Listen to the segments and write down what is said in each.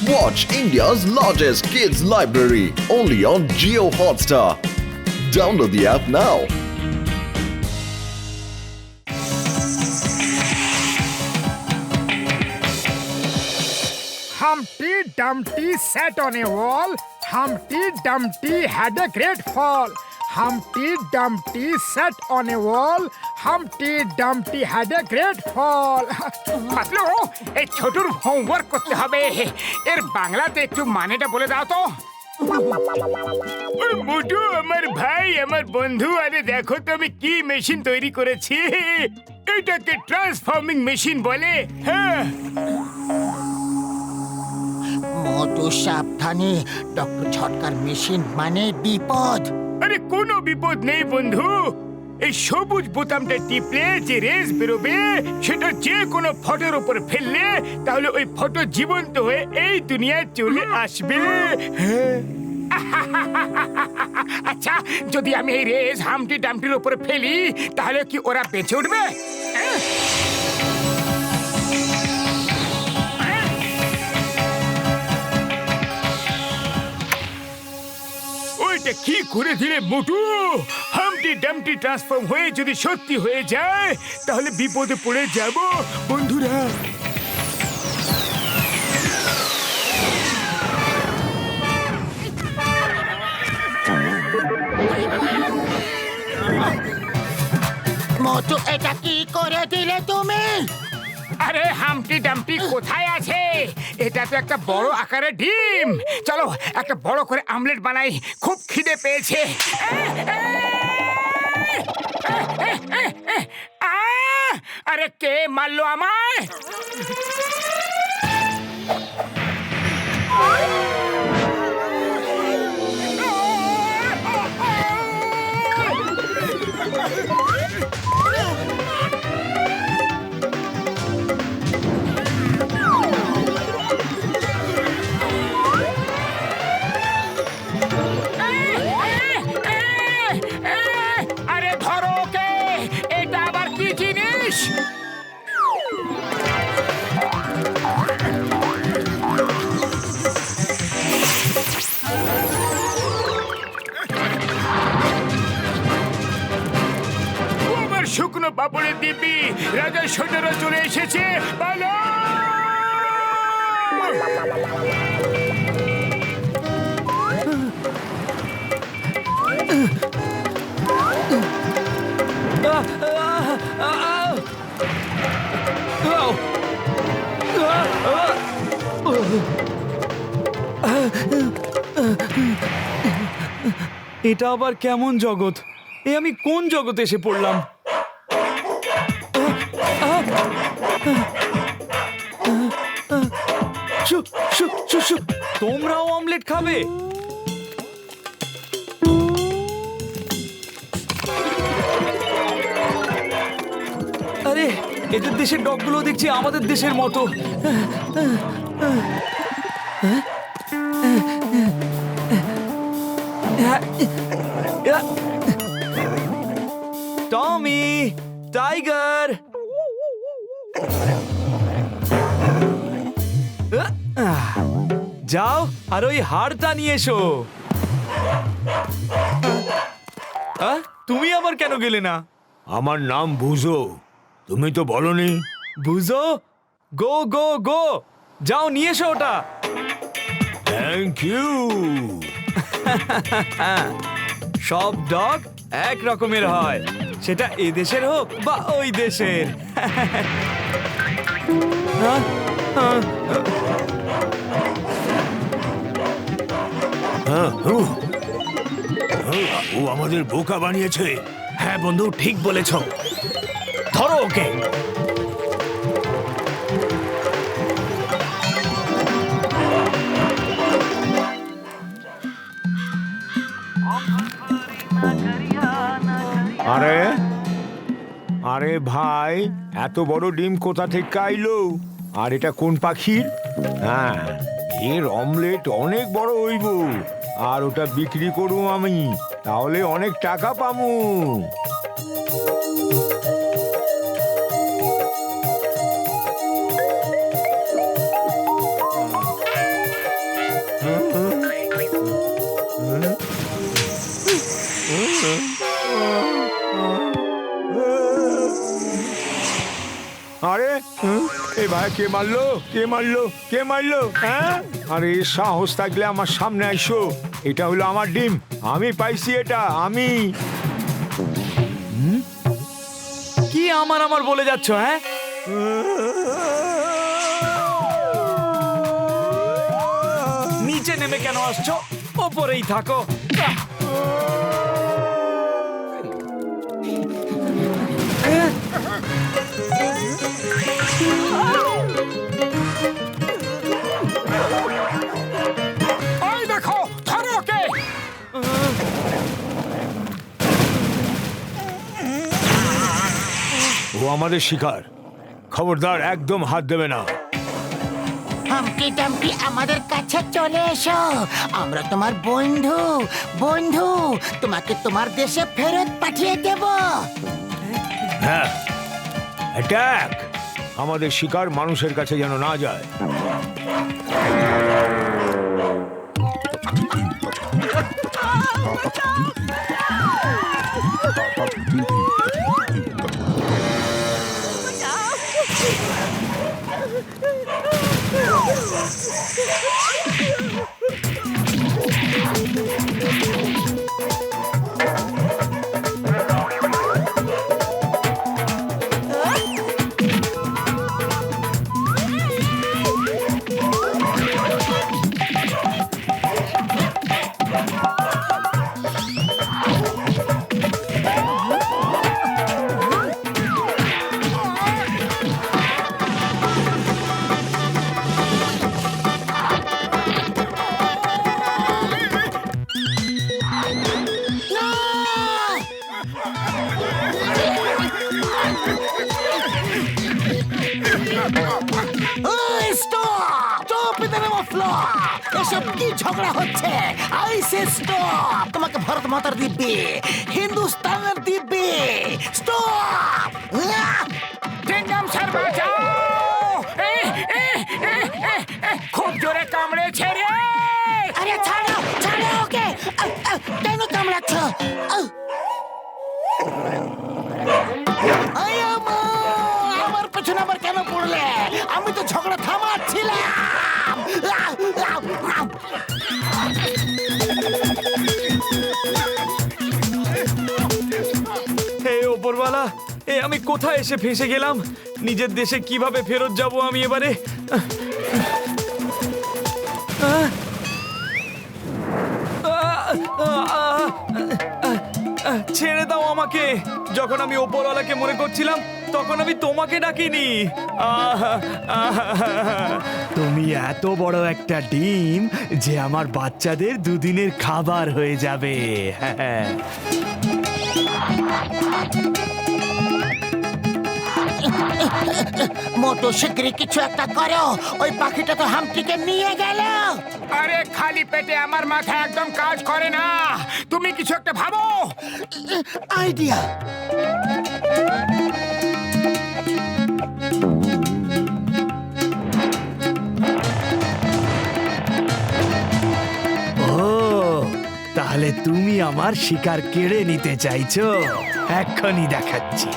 Watch India's largest kids library only on Jio Hotstar. Download the app now. Humpty Dumpty sat on a wall. Humpty Dumpty had a great fall. Humpty Dumpty sat on a wall. Humpty Dumpty had a great fall. মাতলু এই ছোটুর homework করতে হবে এর বাংলাতে একটু মানেটা বলে দাও তো ওই মোটু আমার ভাই আমার বন্ধু আরে দেখো তো আমি কি মেশিন তৈরি করেছি এটাকে ট্রান্সফর্মিং মেশিন বলে হ্যাঁ মোটু সাবধানে, ডক্টর ঝটকার মেশিন মানে বিপদ। আরে কোনো বিপদ নেই বন্ধু এই সবুজ বোতামটা টিপলে যে রেস বেরোবে সেটা যে কোনো ফটোর উপর ফেললে তাহলে ওই ফটো জীবন্ত হয়ে এই দুনিয়ায় চলে আসবে আচ্ছা যদি আমি এই রেস হামটি ডামটির উপরে ফেলি তাহলে কি ওরা বেঁচে উঠবে ওইটা কি করে দিলে মোটু হামটি ডামটি ট্রান্সফর্ম হয়ে যদি সত্যি হয়ে যায় তাহলে বিপদে পড়ে যাব বন্ধুরা মোটু এটা কি করে দিলে তুমি? আরে হামটি ডামটি কোথায় আছে এটা তো একটা বড় আকারের ডিম চলো একটা বড় করে আমলেট বানাই খুব খিদে পেয়েছে আরে কে মারলো আমায় আরে ধরো কে এটা আবার কি জিনিস আমার শুকনো পাপড়ের দিব্যি রাজার সৈন্যরা চলে এসেছে পালাও এটা আবার কেমন জগৎ এ আমি কোন জগতে এসে পড়লাম তোমরাও অমলেট খাবে আরে এদের দেশের ডগগুলো দেখছি আমাদের দেশের মতো টমি টাইগার যাও আর ওই হাড়টা নিয়ে এসো তুমি আবার কেন গেলে না আমার নাম বুঝো তুমি তো বলনি বুঝো গো গো গো যাও নিয়ে এসো ওটা থ্যাংক ইউ সব ডগ এক রকমের হয় সেটা এই দেশের হোক বা ওই দেশের ও আমাদের বোকা বানিয়েছে হ্যাঁ বন্ধু ঠিক বলেছ ধরো ওকে আরে আরে ভাই এত বড় ডিম কোথা থেকে আইলো আর এটা কোন পাখির হ্যাঁ এর অমলেট অনেক বড় হইব আর ওটা বিক্রি করব আমি তাহলে অনেক টাকা পামু এই ভাই কে মারলো, কে মারলো, কে মারলো? হ্যাঁ, আরে সাহস থাকলে আমার সামনে আইসো। এটা হলো আমার ডিম, আমি পাইছি এটা, আমি। কি আমার আমার বলে যাচ্ছ? হ্যাঁ, নিচে নেমে কেন আসছো? ওপরেই থাকো। ওই দেখো, ধরো ওকে। ও আমাদের শিকার, খবরদার একদম হাত দেবে না। হাম্পটি ডাম্পটি আমাদের কাছে চলে এসো, আমরা তোমার বন্ধু। বন্ধু, তোমাকে তোমার দেশে ফেরত পাঠিয়ে দেব। হ্যাঁ, অ্যাটাক! আমাদের শিকার মানুষের কাছে যেন না যায়। এসব কি ঝগড়া হচ্ছে? I say stop! তোমাকে ভারত মাতার দিব্যি, হিন্দুস্তানের দিব্যি, স্টপ! কিংডম স্যার বাঁচাও! খুব জোরে কামড়েছে রে। আরে ছাড়ো, ছাড়ো ওকে! কেন কামড়াচ্ছ? আমার পেছনে আবার কেন পড়লে? আমি তো ঝগড়া থামাচ্ছিলাম। হে ওপরওয়ালা, এ আমি কোথায় এসে ফেঁসে গেলাম? নিজের দেশে কিভাবে ফেরত যাব আমি এবারে? ছেড়ে দাও আমাকে। যখন আমি ওপরওয়ালাকে মনে করছিলাম তখন আমি তোমাকে ডাকিনি। তুমি এত বড় একটা ডিম যে আমার বাচ্চাদের দুদিনের খাবার হয়ে যাবে। মোটু শিগগিরই কিছু একটা করো, ওই পাখিটা তো হাম্পটিকে নিয়ে গেল। আরে খালি পেটে আমার মাথা একদম কাজ করে না, তুমি কিছু একটা ভাবো। আইডিয়া! ও, তাহলে তুমি আমার শিকার কেড়ে নিতে চাইছো? এক্ষুনি দেখাচ্ছি।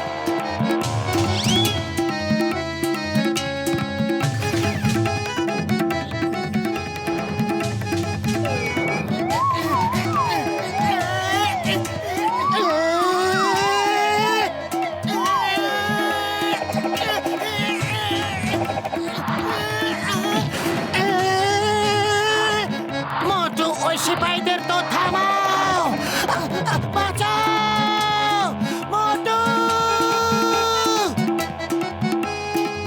মোটু, ওই সিপাহীদের তো থামাও! বাঁচাও! মোটু!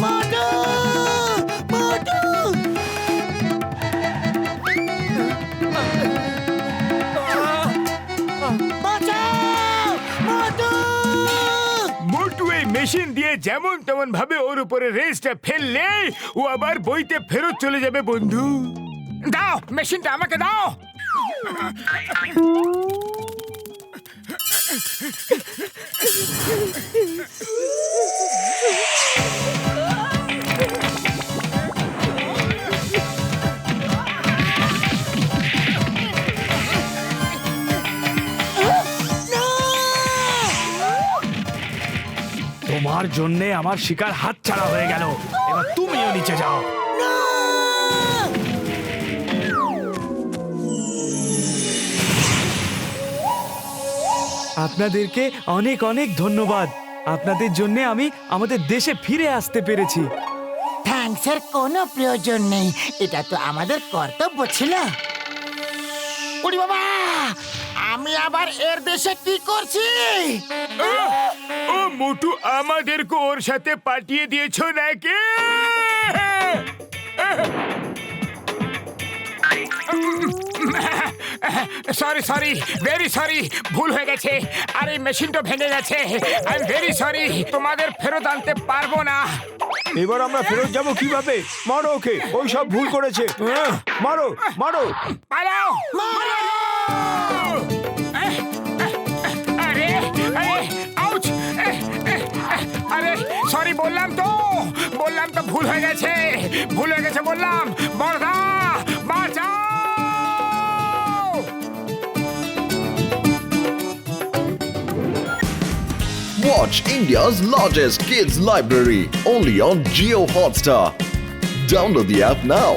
মোটু! মোটু! বাঁচাও! মোটু! মোটু এই মেশিন দিয়ে যেমন তেমন ভাবে ওর উপরে রেসটা ফেললে ও আবার বইতে ফেরত চলে যাবে বন্ধু। দাও মেশিনটা, আমাকে দাও। না! তোমার তোমার জন্যে আমার শিকার হাতছাড়া হয়ে গেল। এবার তুমিও নিচে যাও। আপনাদেরকে অনেক অনেক ধন্যবাদ। আপনাদের জন্য আমি আমাদের দেশে ফিরে আসতে পেরেছি। থ্যাঙ্কসের কোনো প্রয়োজন নেই, এটা তো আমাদের কর্তব্য ছিল। ওরে বাবা, আমি আবার এর দেশে কি করছি? ও মোটু, আমাদেরকে ওর সাথে পাঠিয়ে দিয়েছো নাকি? সরি সরি, ভেরি সরি, ভুল হয়ে গেছে। আর এই মেশিনটা ভেঙে গেছে। আই এম ভেরি সরি, তোমাদের ফেরত আনতে পারবো না। এবার আমরা ফেরত যাব কিভাবে? মারো ওকে, ওই সব ভুল করেছে। মারো মারো। পালাও! আরে আরে, আউচ! আরে সরি, বললাম তো ভুল হয়ে গেছে, বললাম। বড়দা, বাঁচাও! Watch India's largest kids library only on Geo Hotstar. Download the app now.